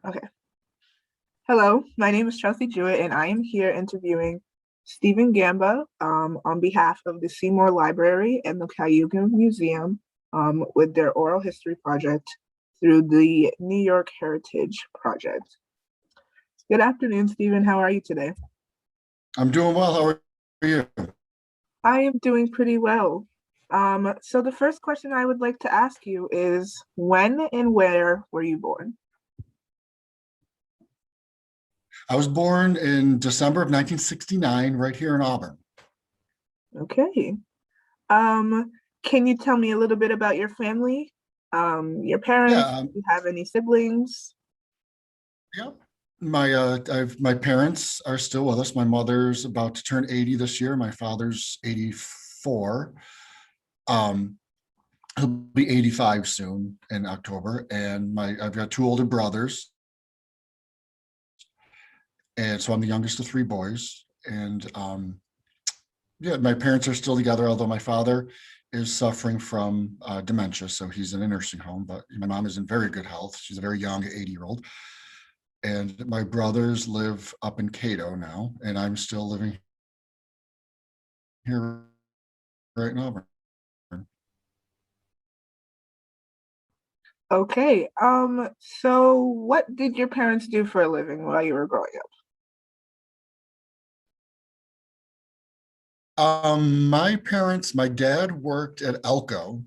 Okay. Hello, my name is Chelsea Jewett, and I am here interviewing Stephen Gamba on behalf of the Seymour Library and the Cayuga Museum with their oral history project through the New York Heritage Project. Good afternoon, Stephen. How are you today? I'm doing well. How are you? I am doing pretty well. So the first question I would like to ask you is when and where were you born? I was born in December of 1969, right here in Auburn. Okay. Um, can you tell me a little bit about your family? Your Yeah, parents, do you have any siblings? yeah. My parents are still with us. My mother's about to turn 80 this year. My father's 84. Um, he'll be 85 soon in October. And I've got two older brothers, and so I'm the youngest of three boys. And yeah, my parents are still together, although my father is suffering from dementia, so he's in a nursing home. But my mom is in very good health. She's a very young 80-year-old. And my brothers live up in Cato now, and I'm still living here right now. Okay. So what did your parents do for a living while you were growing up? My dad worked at Alco,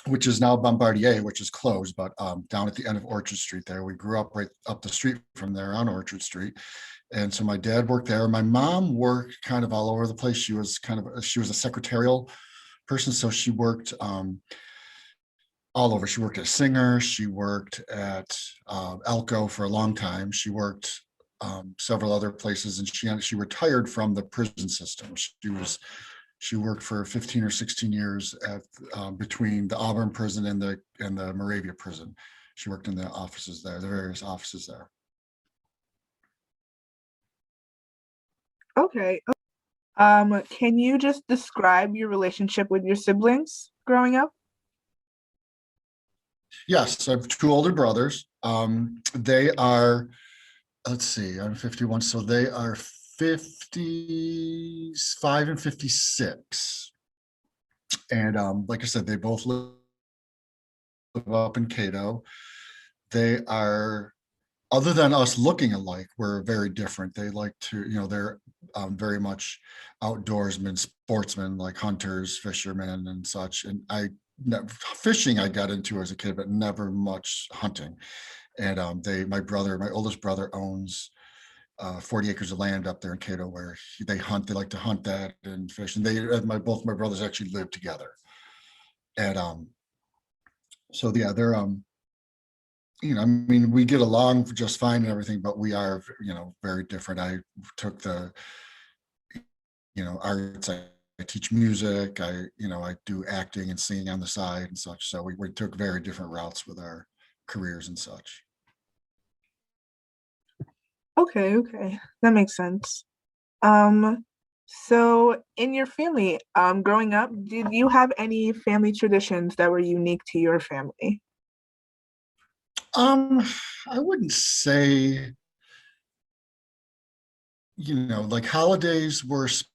which is now Bombardier, which is closed, but down at the end of Orchard Street there. We grew up right up the street from there on Orchard Street. And so my dad worked there. My mom worked kind of all over the place. She was a secretarial person. So she worked all over. She worked as a singer. She worked at Alco for a long time. She worked several other places, and she retired from the prison system. She worked for 15 or 16 years at between the Auburn prison and the Moravia prison. She worked in the offices there, the various offices there. Okay. Can you just describe your relationship with your siblings growing up? Yes, I have two older brothers. They are, let's see, I'm 51, so they are 55 and 56. And like I said, they both live up in Cato. They are, other than us looking alike, we're very different. They like to, they're very much outdoorsmen, sportsmen, like hunters, fishermen, and such. And fishing I got into as a kid, but never much hunting. And my oldest brother owns 40 acres of land up there in Cato where they hunt. They like to hunt that and fish. And both my brothers actually live together. And so yeah, they're I mean, we get along just fine and everything, but we are, very different. I took the, arts. I teach music. I do acting and singing on the side and such. So we took very different routes with our careers and such. Okay, okay. That makes sense. Um, so in your family, growing up, did you have any family traditions that were unique to your family? Um, I wouldn't say, like holidays were spent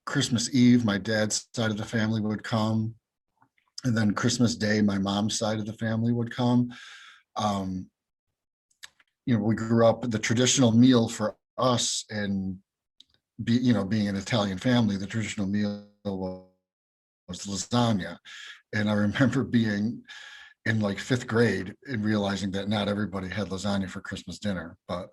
Christmas Eve, my dad's side of the family would come, and then Christmas Day, my mom's side of the family would come. Um, we grew up, the traditional meal for us, and being an Italian family, the traditional meal was lasagna. And I remember being in like fifth grade and realizing that not everybody had lasagna for Christmas dinner. But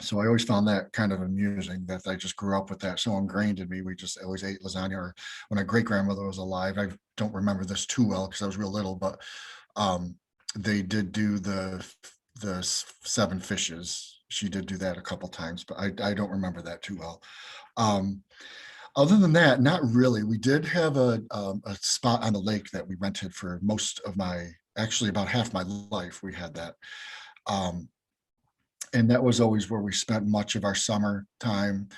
so I always found that kind of amusing that I just grew up with that so ingrained in me. We just always ate lasagna. Or when my great grandmother was alive, I don't remember this too well because I was real little, but they did do the seven fishes. She did do that a couple times, but I don't remember that too well. Um, Other than that, not really. We did have a spot on the lake that we rented for most of actually about half my life. We had that. Um, and that was always where we spent much of our summer time.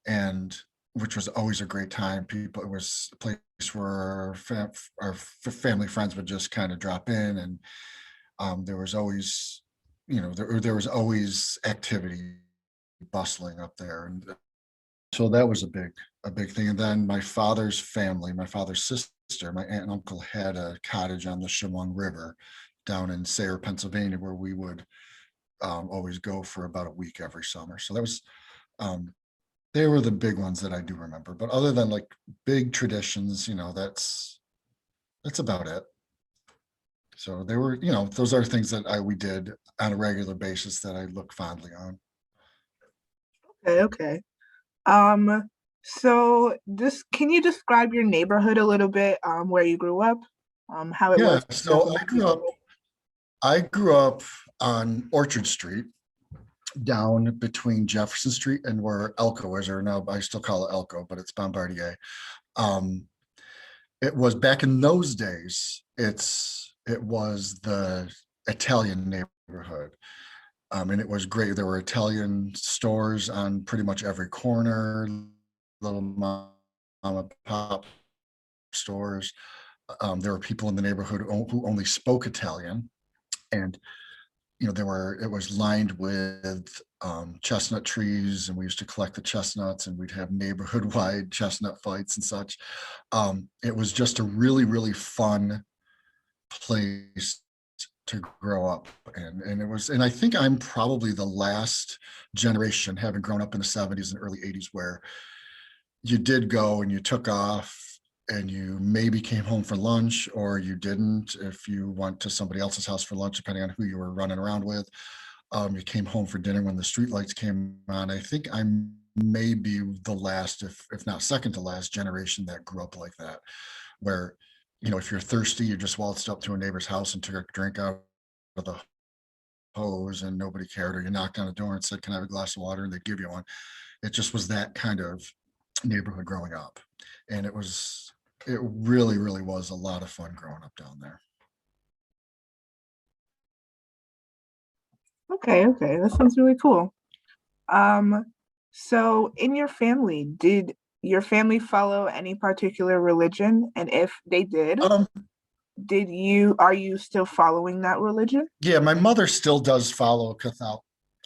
And which was always a great time. People, it was a place where our family friends would just kind of drop in, and there was always, there was always activity bustling up there, and so that was a big thing. And then my father's family, my father's sister, my aunt and uncle had a cottage on the Chemung River down in Sayre, Pennsylvania, where we would always go for about a week every summer. So that was they were the big ones that I do remember. But other than like big traditions, that's about it. So they were, those are things that we did on a regular basis that I look fondly on. Okay, okay. So this, can you describe your neighborhood a little bit, where you grew up, how it Yeah, was growing so up in the neighborhood? I grew up on Orchard Street, down between Jefferson Street and where Alco is, or now I still call it Alco, but it's Bombardier. Um, it was back in those days, it was the Italian neighborhood. And it was great. There were Italian stores on pretty much every corner, little mom and pop stores. There were people in the neighborhood who only spoke Italian, and it was lined with chestnut trees, and we used to collect the chestnuts, and we'd have neighborhood wide chestnut fights and such. It was just a really, really fun place to grow up in. And I think I'm probably the last generation, having grown up in the 70s and early 80s, where you did go and you took off and you maybe came home for lunch, or you didn't if you went to somebody else's house for lunch, depending on who you were running around with. You came home for dinner when the streetlights came on. I think I'm maybe the last, if not second to last generation that grew up like that, where, if you're thirsty, you just waltzed up to a neighbor's house and took a drink out of the hose and nobody cared, or you knocked on the door and said, "Can I have a glass of water?" and they'd give you one. It just was that kind of neighborhood growing up. And it really, really was a lot of fun growing up down there. Okay, okay, that sounds really cool. Um, so in your family, did your family follow any particular religion? And if they Um, are you still following that religion? yeah, my mother still does follow Catholic.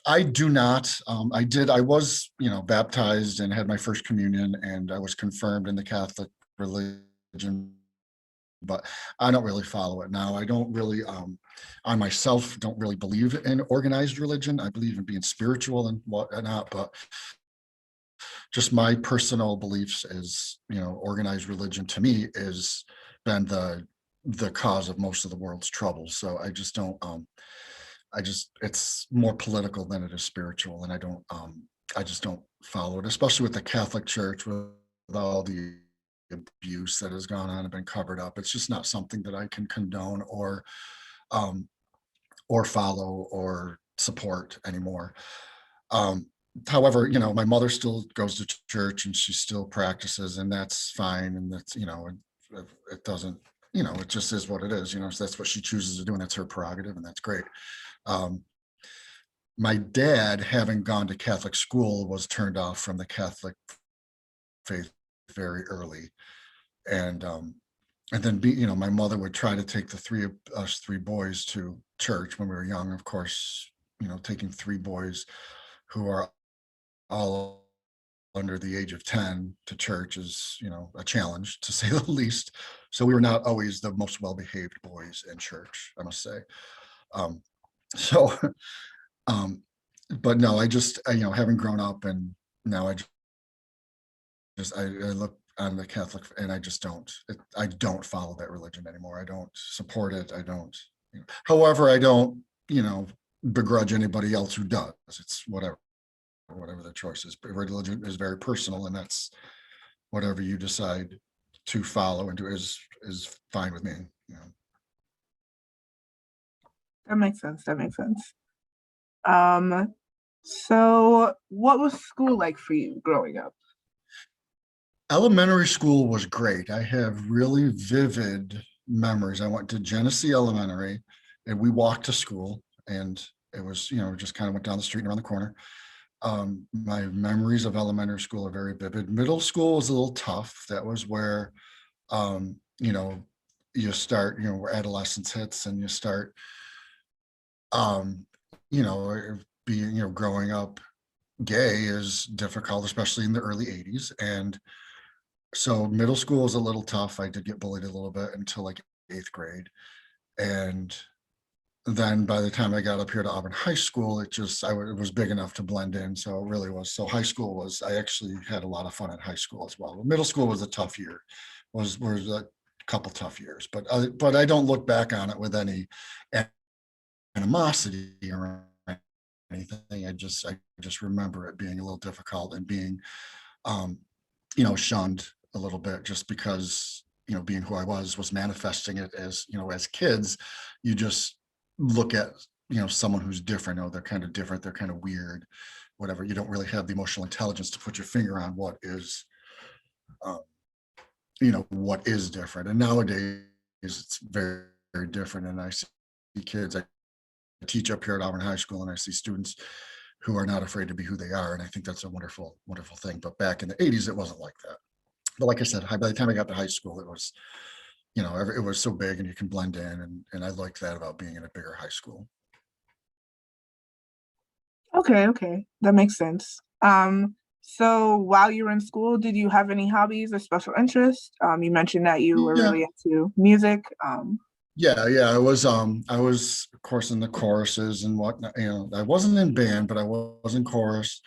I do not. I was, baptized and had my first communion, and I was confirmed in the Catholic religion, but I don't really follow it now. I don't really, I myself don't really believe in organized religion. I believe in being spiritual and whatnot, but just my personal beliefs is, organized religion to me is been the cause of most of the world's troubles. So I just don't, it's more political than it is spiritual, and I just don't follow it, especially with the Catholic Church, with all the abuse that has gone on and been covered up. It's just not something that I can condone um, or follow or support anymore. Um, However, my mother still goes to church and she still practices, and that's fine. And that's, it doesn't, it just is what it is, so that's what she chooses to do, and that's her prerogative, and that's great. Um, my dad, having gone to Catholic school, was turned off from the Catholic faith very early. And then my mother would try to take the three boys to church when we were young. Of course, taking three boys who are all under the age of 10 to church is, a challenge, to say the least. So we were not always the most well-behaved boys in church, I must say. Um, so, but no, I just, having grown up, and now I look on the Catholic, and I don't follow that religion anymore. I don't support it. I don't, however, I don't, begrudge anybody else who does. It's whatever their choice is. But religion is very personal, and that's whatever you decide to follow and do is fine with me. That makes sense. That makes sense. So what was school like for you growing up? Elementary school was great. I have really vivid memories. I went to Genesee Elementary, and we walked to school, and it was, just kind of went down the street and around the corner. My memories of elementary school are very vivid. Middle school was a little tough. That was where, you know, you start, you know, where adolescence hits and you start, um, you know, being, you know, growing up gay is difficult, especially in the early 80s. And so middle school was a little tough. I did get bullied a little bit until like 8th grade. And then by the time I got up here to Auburn High School, it was big enough to blend in. So it really was. So high school was, I actually had a lot of fun at high school as well. Middle school was a tough year, was a couple tough years, but I don't look back on it with any animosity or anything. I just remember it being a little difficult and being, you know, shunned a little bit just because, you know, being who I was manifesting it as, you know, as kids, you just look at, you know, someone who's different. Oh, they're kind of different. They're kind of weird, whatever. You don't really have the emotional intelligence to put your finger on what is, um, you know, what is different. And nowadays it's very, very different. And I see kids, I teach up here at Auburn High School, and I see students who are not afraid to be who they are. And I think that's a wonderful, wonderful thing. But back in the 80s, it wasn't like that. But like I said, by the time I got to high school, it was, you know, it was so big and you can blend in. And I like that about being in a bigger high school. Okay, okay, that makes sense. So while you were in school, did you have any hobbies or special interests? You mentioned that you were Yeah. really into music. Yeah. I was of course in the choruses and whatnot. You know, I wasn't in band, but I was in chorus.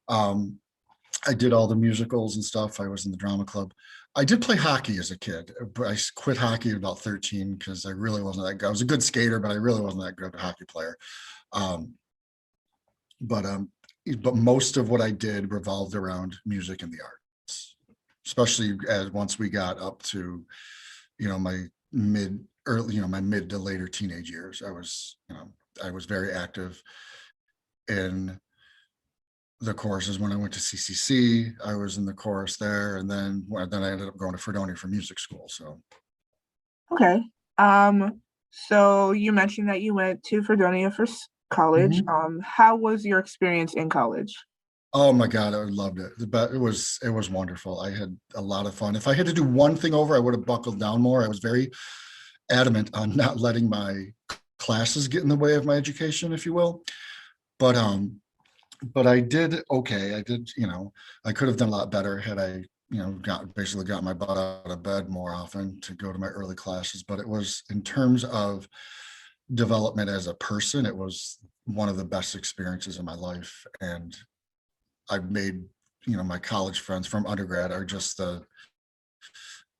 Um, I did all the musicals and stuff. I was in the drama club. I did play hockey as a kid, but I quit hockey at about 13 because I really wasn't that good. I was a good skater, but I really wasn't that good a hockey player. Um, but um, but most of what I did revolved around music and the arts, especially as once we got up to, you know, my mid to later teenage years. I was very active in the choruses. When I went to CCC, I was in the chorus there, and then I ended up going to Fredonia for music school. So Okay. So you mentioned that you went to Fredonia for college. mhm. How was your experience in college? Oh my God, I loved it. But it was wonderful. I had a lot of fun. If I had to do one thing over, I would have buckled down more. I was very adamant on not letting my classes get in the way of my education, if you will. But but I did okay. I did, you know, I could have done a lot better had I, you know, got my butt out of bed more often to go to my early classes. But it was, in terms of development as a person, it was one of the best experiences of my life. And I've made, you know, my college friends from undergrad are just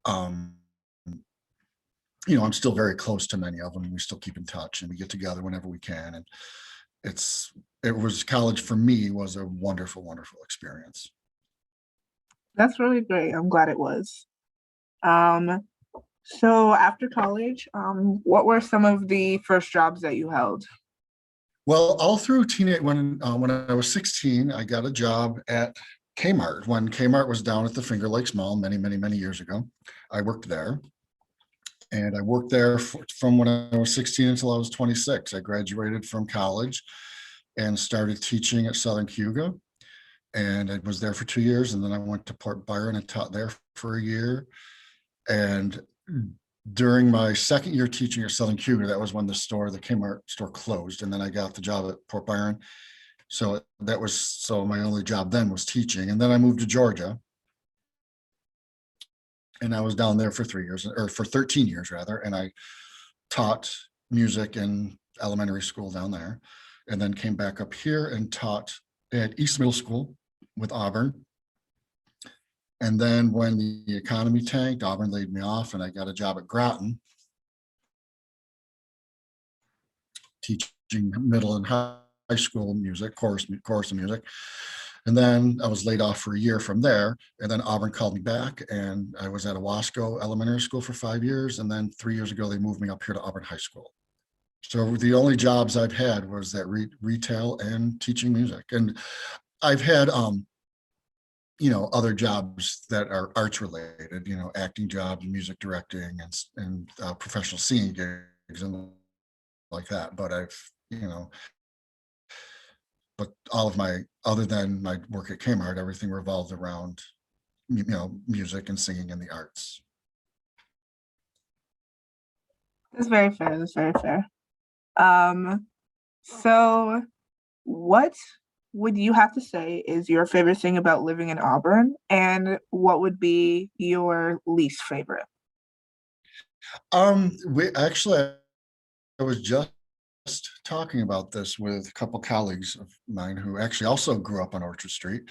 um, you know, I'm still very close to many of them. We still keep in touch and we get together whenever we can. And it's, it was college for me was a wonderful, wonderful experience. That's really great. I'm glad it was. Um, so after college, what were some of the first jobs that you held? Well, all through teenage, when I was 16, I got a job at Kmart when Kmart was down at the Finger Lakes Mall many, many, many years ago. I worked there, and I worked there from when I was 16 until I was 26. I graduated from college and started teaching at Southern Cayuga, and I was there for 2 years, and then I went to Port Byron and taught there for a year. And during my second year teaching at Southern Cayuga, that was when the Kmart store closed, and then I got the job at Port Byron. So my only job then was teaching, and then I moved to Georgia, and I was down there for 3 years, or for 13 years rather, and I taught music in elementary school down there, and then came back up here and taught at East Middle School with Auburn. And then when the economy tanked, Auburn laid me off, and I got a job at Groton teaching middle and high school music, chorus and music. And then I was laid off for a year from there. And then Auburn called me back, and I was at Owasco Elementary School for 5 years. And then 3 years ago, they moved me up here to Auburn High School. So the only jobs I've had was that retail and teaching music. And I've had, you know, other jobs that are arts related, you know, acting jobs, music directing, and professional singing gigs and like that. But I've, you know, but all of my, other than my work at Kmart, everything revolved around, music and singing and the arts. That's very fair. That's very fair. Um, so what would you have to say is your favorite thing about living in Auburn, and what would be your least favorite? We actually, I was just talking about this with a couple colleagues of mine who actually also grew up on Orchard Street,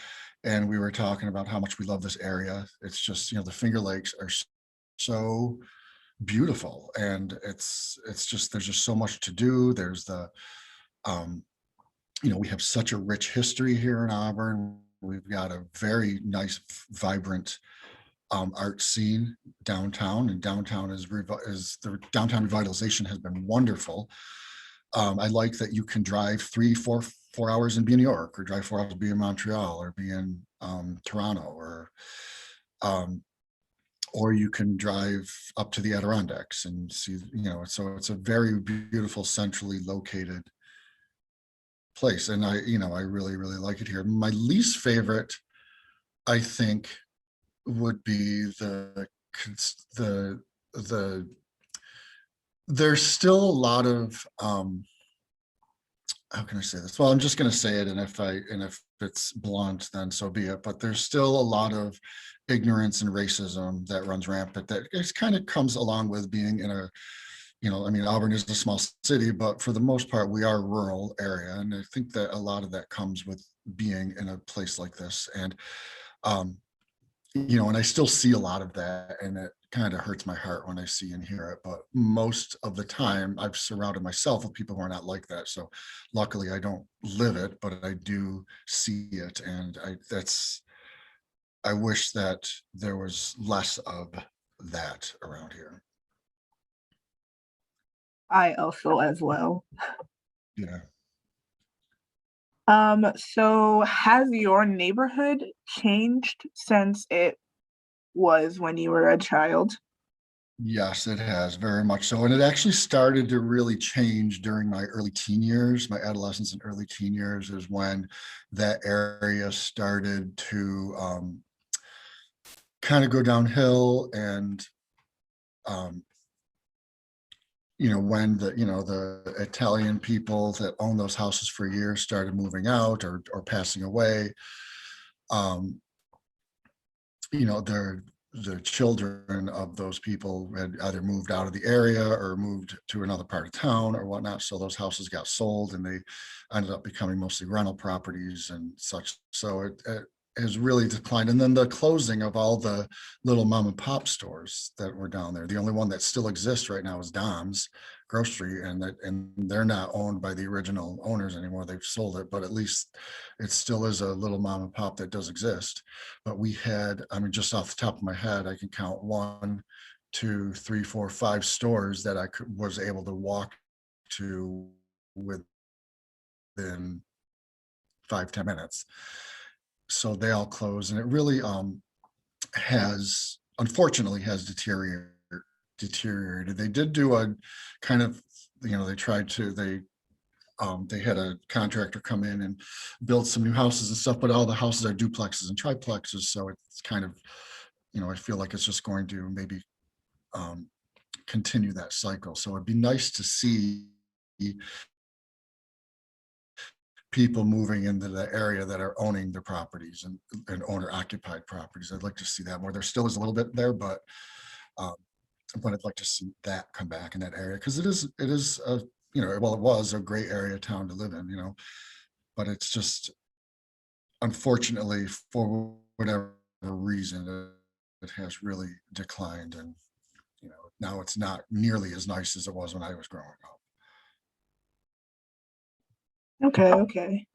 and we were talking about how much we love this area. It's just, the Finger Lakes are so beautiful, and it's just, there's just so much to do. There's the um we have such a rich history here in Auburn. We've got a very nice, vibrant art scene downtown, and downtown is the downtown revitalization has been wonderful. I like that you can drive 4 hours and be in New York, or drive 4 hours and be in Montreal, or be in Toronto, um, or you can drive up to the Adirondacks and see, so it's a very beautiful, centrally located place. And I really, really like it here. My least favorite, I think, would be the the there's still a lot of how can I say this? Well, I'm just going to say it, and if it's blunt, then so be it. But there's still a lot of ignorance and racism that runs rampant. That it kind of comes along with being in a, Auburn is a small city, but for the most part, we are a rural area, and I think that a lot of that comes with being in a place like this. And um, and I still see a lot of that, and it kind of hurts my heart when I see and hear it. But most of the time, I've surrounded myself with people who are not like that. So luckily, I don't live it, but I do see it, and I wish that there was less of that around here. I also as well. Yeah. So has your neighborhood changed since it was when you were a child? Yes, it has, very much so. And it actually started to really change during my early teen years. My adolescence and early teen years is when that area started to kind of go downhill. And um, when the Italian people that owned those houses for years started moving out, or passing away, um, the children of those people had either moved out of the area or moved to another part of town or whatnot. So those houses got sold, and they ended up becoming mostly rental properties and such. So it has really declined. And then the closing of all the little mom and pop stores that were down there. The only one that still exists right now is Dom's Grocery, and they're not owned by the original owners anymore. They've sold it, but at least it still is a little mom and pop that does exist. But we had, just off the top of my head, I can count 1, 2, 3, 4, 5 stores that was able to walk to within 5-10 minutes. So they all closed, and it really unfortunately has deteriorated. They did do a kind of, they had a contractor come in and build some new houses and stuff, but all the houses are duplexes and triplexes. So it's kind of, I feel like it's just going to maybe continue that cycle. So it'd be nice to see people moving into the area that are owning their properties and owner occupied properties. I'd like to see that more. There still is a little bit there, but I'd like to see that come back in that area, because it is a, well, it was a great area of town to live in, but it's just, unfortunately, for whatever reason, it has really declined, and now it's not nearly as nice as it was when I was growing up. Okay.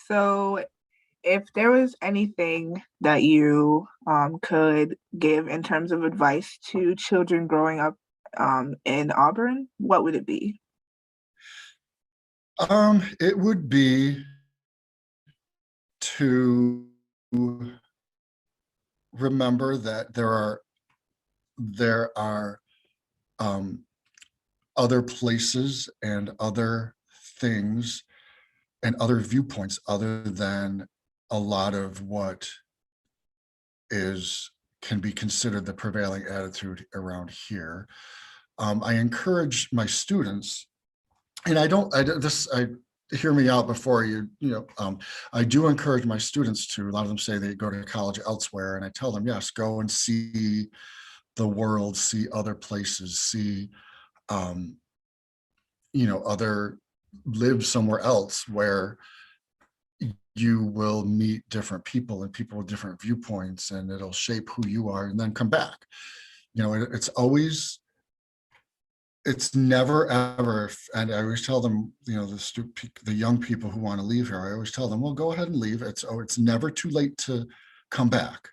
So if there was anything that you could give in terms of advice to children growing up in Auburn, what would it be? It would be to remember that there are other places and other things and other viewpoints other than a lot of what can be considered the prevailing attitude around here. I encourage my students, and hear me out before I do encourage my students to, a lot of them say they go to college elsewhere, and I tell them, yes, go and see the world, see other places, see, live somewhere else where you will meet different people and people with different viewpoints, and it'll shape who you are, and then come back. It's never ever, and I always tell them, the young people who want to leave here, I always tell them, well, go ahead and leave. It's never too late to come back,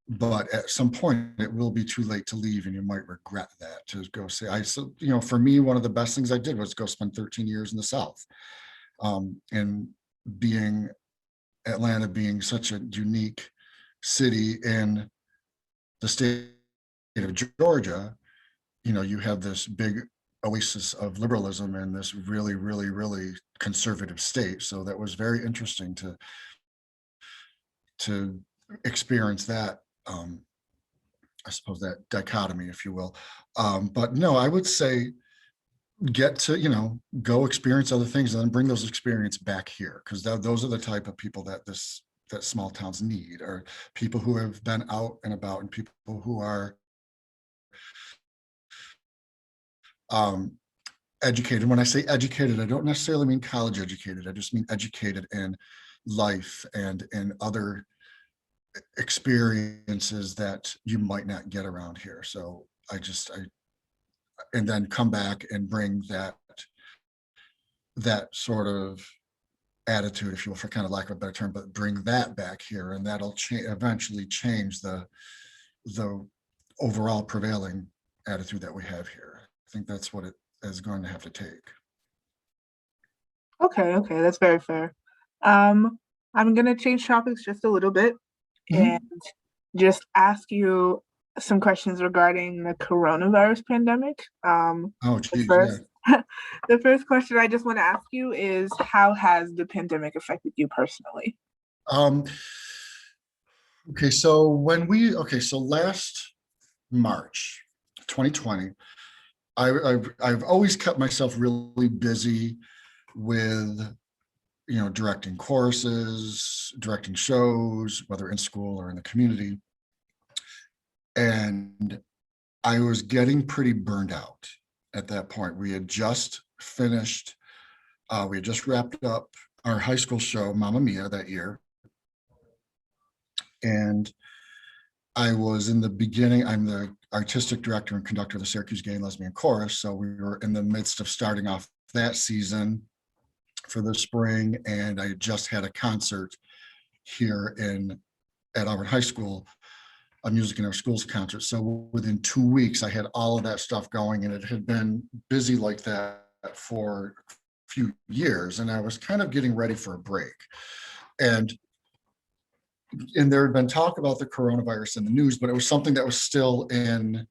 but at some point it will be too late to leave, and you might regret that, to go say, for me, one of the best things I did was go spend 13 years in the South, and Atlanta being such a unique city in the state of Georgia. You have this big oasis of liberalism in this really, really, really conservative state. So that was very interesting to experience that, I suppose, that dichotomy, if you will. But no, I would say get to, go experience other things and then bring those experiences back here, because those are the type of people that small towns need, are people who have been out and about, and people who are educated. When I say educated, I don't necessarily mean college educated. I just mean educated in life and in other experiences that you might not get around here. So and then come back and bring that sort of attitude, if you will, for kind of lack of a better term, but bring that back here, and that'll eventually change the overall prevailing attitude that we have here. I think that's what it is going to have to take. Okay, that's very fair. I'm gonna change topics just a little bit and just ask you some questions regarding the coronavirus pandemic. The first question I just want to ask you is, how has the pandemic affected you personally? So last March 2020, I've always kept myself really busy with, directing courses, directing shows, whether in school or in the community. And I was getting pretty burned out at that point. We had just wrapped up our high school show, Mamma Mia, that year. And I was in the beginning, I'm the artistic director and conductor of the Syracuse Gay and Lesbian Chorus. So we were in the midst of starting off that season for the spring. And I just had a concert here at Auburn High School, a Music in Our Schools concert. So within 2 weeks, I had all of that stuff going, and it had been busy like that for a few years. And I was kind of getting ready for a break. And there had been talk about the coronavirus in the news, but it was something that was still in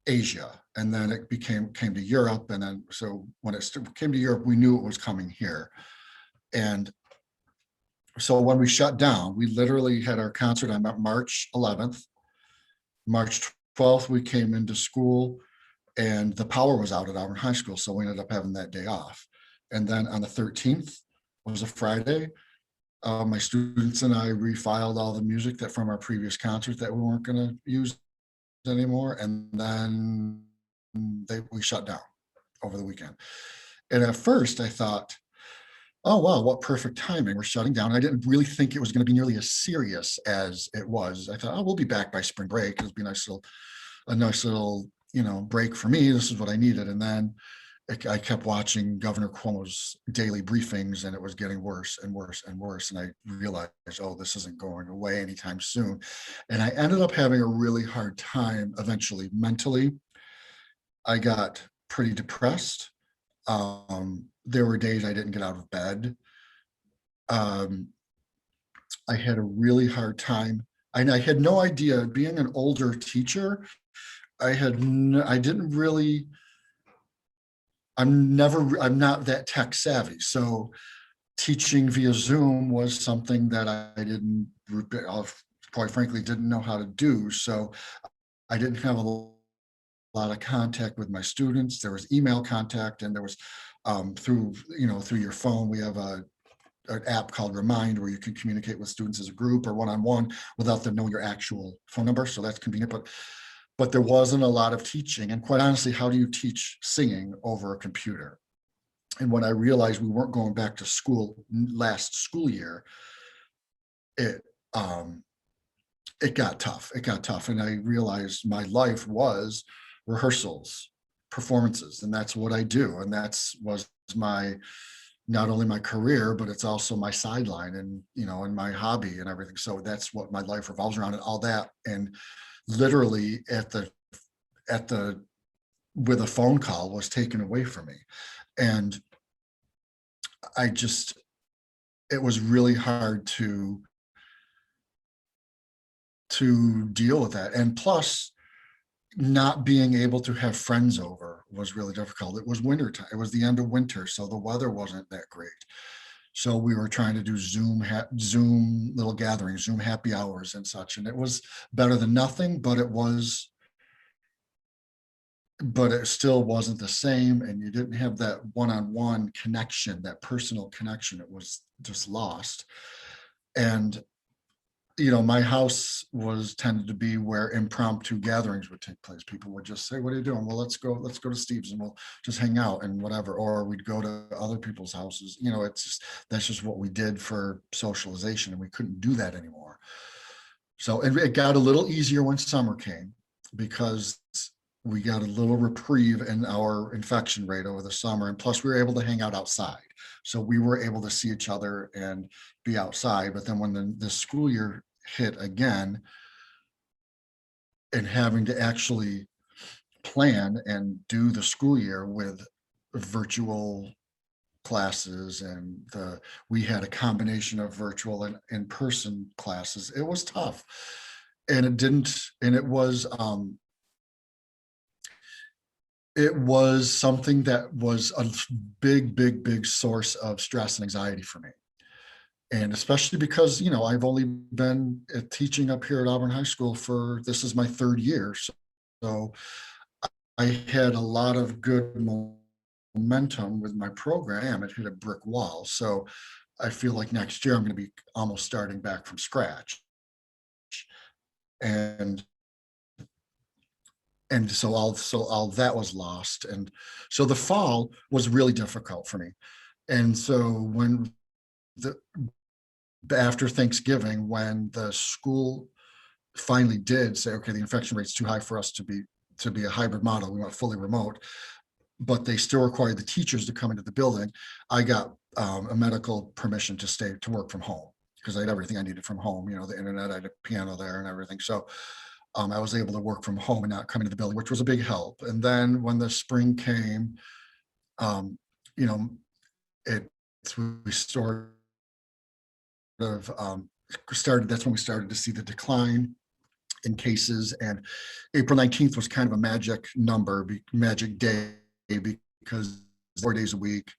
Asia. And then it came to Europe. And then, so when it came to Europe, we knew it was coming here. And so when we shut down, we literally had our concert on March 11th. March 12th, we came into school and the power was out at Auburn High School. So we ended up having that day off. And then on the 13th was a Friday. My students and I refiled all the music from our previous concert that we weren't going to use anymore. And then we shut down over the weekend. And at first I thought, oh, wow, what perfect timing. We're shutting down. I didn't really think it was going to be nearly as serious as it was. I thought, oh, we'll be back by spring break. It'll be a nice little, break for me. This is what I needed. And then I kept watching Governor Cuomo's daily briefings, and it was getting worse and worse and worse. And I realized, oh, this isn't going away anytime soon. And I ended up having a really hard time eventually mentally. I got pretty depressed. There were days I didn't get out of bed. I had a really hard time. And I had no idea, being an older teacher, I'm not that tech savvy. So teaching via Zoom was something that I didn't, quite frankly, didn't know how to do. So I didn't have a lot of contact with my students. There was email contact, and there was through your phone. We have an app called Remind, where you can communicate with students as a group or one-on-one without them knowing your actual phone number. So that's convenient. But there wasn't a lot of teaching. And quite honestly, how do you teach singing over a computer? And when I realized we weren't going back to school last school year, it got tough. It got tough. And I realized my life was rehearsals, performances, and that's what I do. And was not only my career, but it's also my sideline and my hobby and everything. So that's what my life revolves around, and all that. And literally with a phone call was taken away from me. And it was really hard to deal with that. And plus, not being able to have friends over was really difficult. It was winter time. It was the end of winter, so the weather wasn't that great. So we were trying to do Zoom little gatherings, Zoom happy hours and such. And it was better than nothing, but it still wasn't the same. And you didn't have that one-on-one connection, that personal connection. It was just lost. And my house tended to be where impromptu gatherings would take place. People would just say, "What are you doing?" "Well, let's go to Steve's and we'll just hang out and whatever." Or we'd go to other people's houses. That's just what we did for socialization, and we couldn't do that anymore. So it got a little easier when summer came, because we got a little reprieve in our infection rate over the summer. And plus we were able to hang out outside. So we were able to see each other and be outside. But then when the school year hit again, and having to actually plan and do the school year with virtual classes, and we had a combination of virtual and in-person classes, it was tough. And it was something that was a big source of stress and anxiety for me. And especially because, I've only been teaching up here at Auburn High School this is my third year. So I had a lot of good momentum with my program. It hit a brick wall. So I feel like next year I'm going to be almost starting back from scratch. And so all that was lost. And so the fall was really difficult for me. And so after Thanksgiving, when the school finally did say, okay, the infection rate's too high for us to be a hybrid model, we want fully remote, but they still required the teachers to come into the building, I got a medical permission to work from home, because I had everything I needed from home, the internet, I had a piano there and everything. So I was able to work from home and not come into the building, which was a big help. And then when the spring came, we sort of that's when we started to see the decline in cases. And April 19th was kind of a magic day, because 4 days a week,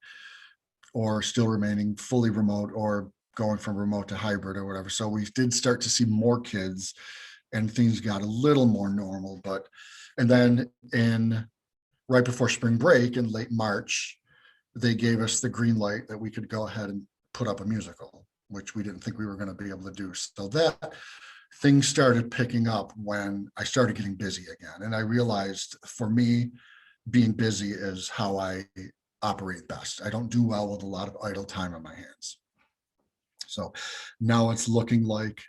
or still remaining fully remote, or going from remote to hybrid or whatever. So we did start to see more kids, and things got a little more normal. And then right before spring break in late March, they gave us the green light that we could go ahead and put up a musical, which we didn't think we were going to be able to do. So that things started picking up when I started getting busy again. And I realized, for me, being busy is how I operate best. I don't do well with a lot of idle time on my hands. So now it's looking like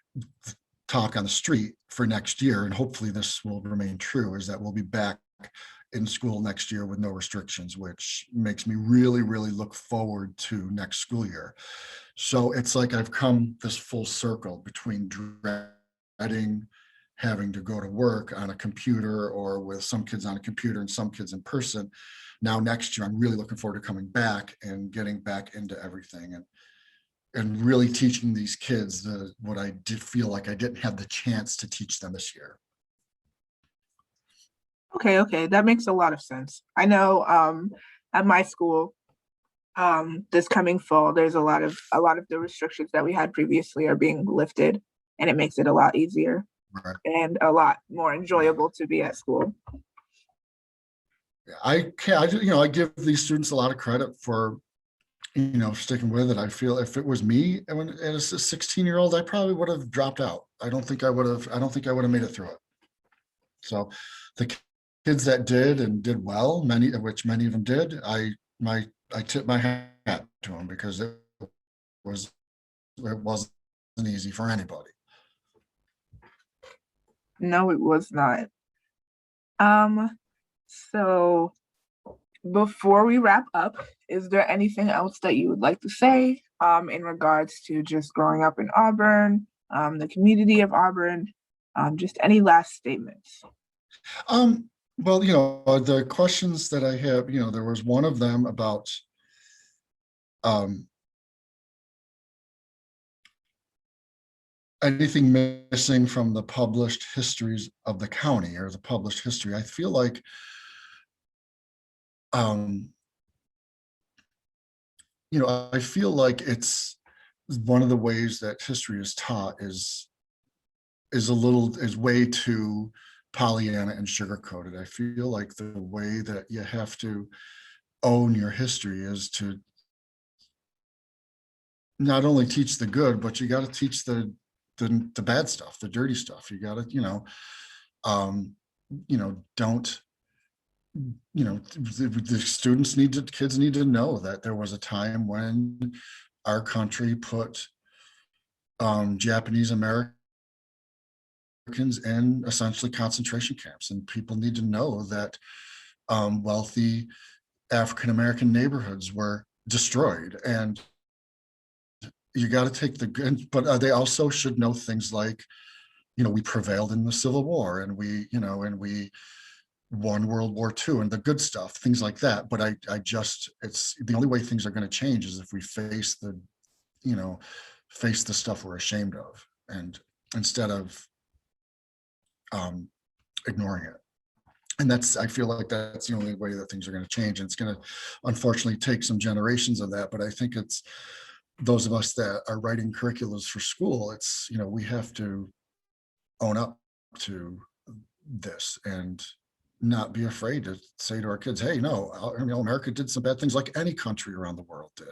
talk on the street for next year, and hopefully this will remain true, is that we'll be back in school next year with no restrictions, which makes me really look forward to next school year. So it's like I've come this full circle between dreading having to go to work on a computer, or with some kids on a computer and some kids in person. Now next year, I'm really looking forward to coming back and getting back into everything, and really teaching these kids what I did feel like I didn't have the chance to teach them this year. Okay, that makes a lot of sense. I know at my school, this coming fall, there's a lot of the restrictions that we had previously are being lifted, and it makes it a lot easier Right. and a lot more enjoyable to be at school. I can't, I give these students a lot of credit for, sticking with it. I feel if it was me as a 16-year-old, I probably would have dropped out. I don't think I would have made it through it. So the kids that did and did well, many of them did, I tip my hat to them, because it wasn't easy for anybody. No, it was not. So before we wrap up, is there anything else that you would like to say in regards to just growing up in Auburn, the community of Auburn, just any last statements? Well, the questions that I have, there was one of them about anything missing from the published histories of the county, or the published history. I feel like I feel like it's one of the ways that history is taught is way too Pollyanna and sugar-coated. I feel like the way that you have to own your history is to not only teach the good, but you got to teach the bad stuff, the dirty stuff. You got to, don't, the kids need to know that there was a time when our country put Japanese Americans in essentially concentration camps, and people need to know that wealthy African American neighborhoods were destroyed. And you got to take the good, but they also should know things like, we prevailed in the Civil War, and we won World War II, and the good stuff, things like that. But it's the only way things are going to change is if we face the stuff we're ashamed of, and instead of ignoring it. And I feel like that's the only way that things are going to change. And it's going to unfortunately take some generations of that. But I think it's those of us that are writing curriculums for school, it's, we have to own up to this and not be afraid to say to our kids, hey, no, America did some bad things like any country around the world did.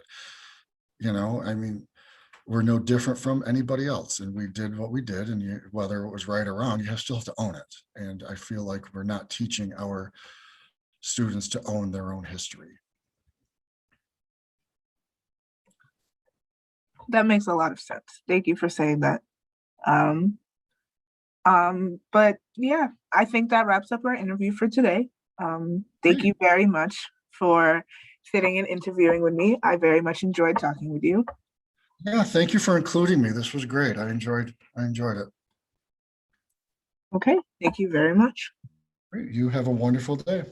We're no different from anybody else, and we did what we did, and whether it was right or wrong, you still have to own it. And I feel like we're not teaching our students to own their own history. That makes a lot of sense. Thank you for saying that. But yeah, I think that wraps up our interview for today. Thank you very much for sitting and interviewing with me. I very much enjoyed talking with you. Yeah, thank you for including me. This was great. I enjoyed it. Okay, thank you very much. Great. You have a wonderful day.